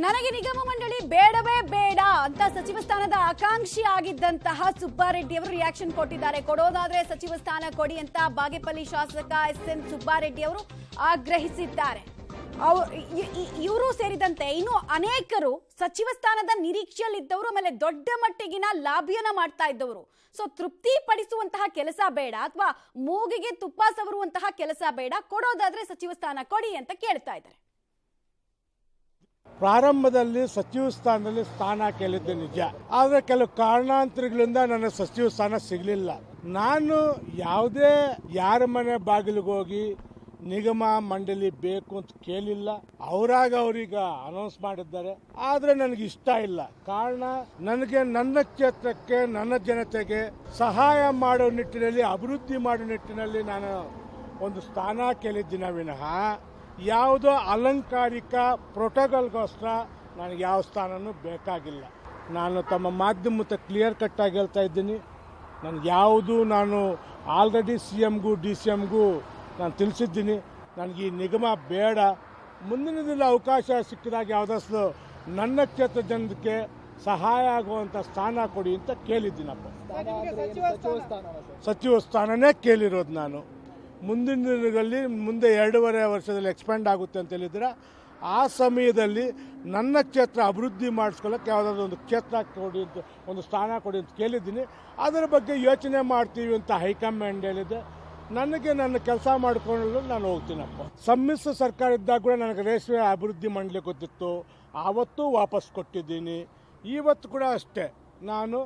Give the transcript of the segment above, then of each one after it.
ನನಗೆ ನಿಗಮ ಮಂಡಳಿ ಬೇಡವೇ ಬೇಡ ಅಂತ ಸಚಿವ ಸ್ಥಾನದ ಆಕಾಂಕ್ಷಿ ಆಗಿದ್ದಂತಹ ಸುಬ್ಬಾರೆಡ್ಡಿ ಅವರು ರಿಯಾಕ್ಷನ್ ಕೊಟ್ಟಿದ್ದಾರೆ. ಕೊಡೋದಾದ್ರೆ ಸಚಿವ ಸ್ಥಾನ ಕೊಡಿ ಅಂತ ಬಾಗೇಪಲ್ಲಿ ಶಾಸಕ ಎಸ್.ಎನ್. ಸುಬ್ಬಾರೆಡ್ಡಿ ಅವರು ಆಗ್ರಹಿಸಿದ್ದಾರೆ. ಇವರು ಸೇರಿದಂತೆ ಇನ್ನು ಅನೇಕರು ಸಚಿವ ಸ್ಥಾನದ ನಿರೀಕ್ಷೆಯಲ್ಲಿದ್ದವರು, ಆಮೇಲೆ ದೊಡ್ಡ ಮಟ್ಟಿಗಿನ ಲಾಭಿಯನ್ನ ಮಾಡ್ತಾ ಇದ್ದವರು. ಸೊ ತೃಪ್ತಿ ಪಡಿಸುವಂತಹ ಕೆಲಸ ಬೇಡ ಅಥವಾ ಮೂಗಿಗೆ ತುಪ್ಪ ಸವರುವಂತಹ ಕೆಲಸ ಬೇಡ, ಕೊಡೋದಾದ್ರೆ ಸಚಿವ ಸ್ಥಾನ ಕೊಡಿ ಅಂತ ಕೇಳ್ತಾ ಇದ್ದಾರೆ. ಪ್ರಾರಂಭದಲ್ಲಿ ಸಚಿವ ಸ್ಥಾನದಲ್ಲಿ ಸ್ಥಾನ ಕೇಳಿದ್ದೆ ನಿಜ, ಆದರೆ ಕೆಲವು ಕಾರಣಾಂತರಗಳಿಂದ ನನ್ನ ಸಚಿವ ಸ್ಥಾನ ಸಿಗಲಿಲ್ಲ. ನಾನು ಯಾವುದೇ ಯಾರ ಮನೆ ಬಾಗಿಲಿಗೆ ಹೋಗಿ ನಿಗಮ ಮಂಡಳಿ ಬೇಕು ಅಂತ ಕೇಳಿಲ್ಲ. ಅವರೀಗ ಅನೌನ್ಸ್ ಮಾಡಿದ್ದಾರೆ. ಆದರೆ ನನಗೆ ಇಷ್ಟ ಇಲ್ಲ. ಕಾರಣ, ನನಗೆ ನನ್ನ ಕ್ಷೇತ್ರಕ್ಕೆ ನನ್ನ ಜನತೆಗೆ ಸಹಾಯ ಮಾಡೋ ನಿಟ್ಟಿನಲ್ಲಿ, ಅಭಿವೃದ್ಧಿ ಮಾಡೋ ನಿಟ್ಟಿನಲ್ಲಿ ನಾನು ಒಂದು ಸ್ಥಾನ ಕೇಳಿದ್ದೀನಿ ವಿನಃ ಯಾವುದೋ ಅಲಂಕಾರಿಕ ಪ್ರೋಟೋಕಾಲ್ಗೋಸ್ಕರ ನನಗೆ ಯಾವ ಸ್ಥಾನನೂ ಬೇಕಾಗಿಲ್ಲ. ನಾನು ತಮ್ಮ ಮಾಧ್ಯಮದ ಕ್ಲಿಯರ್ ಕಟ್ ಆಗಿ ಹೇಳ್ತಾ ಇದ್ದೀನಿ, ನಾನು ಆಲ್ರೆಡಿ CMಗೂ DCMಗೂ ನಾನು ತಿಳಿಸಿದ್ದೀನಿ, ನನಗೆ ಈ ನಿಗಮ ಬೇಡ. ಮುಂದಿನ ದಿನ ಅವಕಾಶ ಸಿಕ್ಕಿದಾಗ ಯಾವುದಾದ್ರು ನನ್ನ ಕ್ಷೇತ್ರ ಜನಕ್ಕೆ ಸಹಾಯ ಆಗುವಂಥ ಸ್ಥಾನ ಕೊಡಿ ಅಂತ ಕೇಳಿದ್ದೀನಪ್ಪ. ಸಚಿವ ಸ್ಥಾನನೇ ಕೇಳಿರೋದು ನಾನು. ಮುಂದಿನ ದಿನಗಳಲ್ಲಿ ಮುಂದೆ 2.5 ವರ್ಷದಲ್ಲಿ ಎಕ್ಸ್ಪ್ಯಾಂಡ್ ಆಗುತ್ತೆ ಅಂತ ಹೇಳಿದ್ರೆ, ಆ ಸಮಯದಲ್ಲಿ ನನ್ನ ಕ್ಷೇತ್ರ ಅಭಿವೃದ್ಧಿ ಮಾಡಿಸ್ಕೊಳ್ಳೋಕೆ ಯಾವುದಾದ್ರು ಒಂದು ಕ್ಷೇತ್ರ ಕೊಡಿ ಅಂತ, ಒಂದು ಸ್ಥಾನ ಕೊಡಿ ಅಂತ ಕೇಳಿದ್ದೀನಿ. ಅದರ ಬಗ್ಗೆ ಯೋಚನೆ ಮಾಡ್ತೀವಿ ಅಂತ ಹೈಕಮಾಂಡ್ ಹೇಳಿದೆ. ನನಗೆ ನನ್ನ ಕೆಲಸ ಮಾಡಿಕೊಳ್ಳಲು ನಾನು ಹೋಗ್ತೀನಪ್ಪ. ಸಮ್ಮಿಶ್ರ ಸರ್ಕಾರ ಇದ್ದಾಗ ಕೂಡ ನನಗೆ ರೇಷ್ಮೆ ಅಭಿವೃದ್ಧಿ ಮಾಡಲಿಕ್ಕೆ ಗೊತ್ತಿತ್ತು, ಆವತ್ತೂ ವಾಪಸ್ ಕೊಟ್ಟಿದ್ದೀನಿ. ಇವತ್ತು ಕೂಡ ಅಷ್ಟೇ, ನಾನು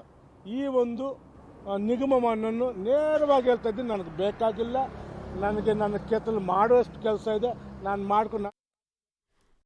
ಈ ಒಂದು ನಿಗಮವನ್ನು ನೇರವಾಗಿ ಹೇಳ್ತಾ ಇದ್ದೀನಿ, ನನಗೆ ಬೇಕಾಗಿಲ್ಲ. ನನಗೆ ನನ್ನ ಕ್ಷೇತ್ರದಲ್ಲಿ ಮಾಡುವಷ್ಟು ಕೆಲಸ ಇದೆ, ನಾನು ಮಾಡ್ಕೊಂಡು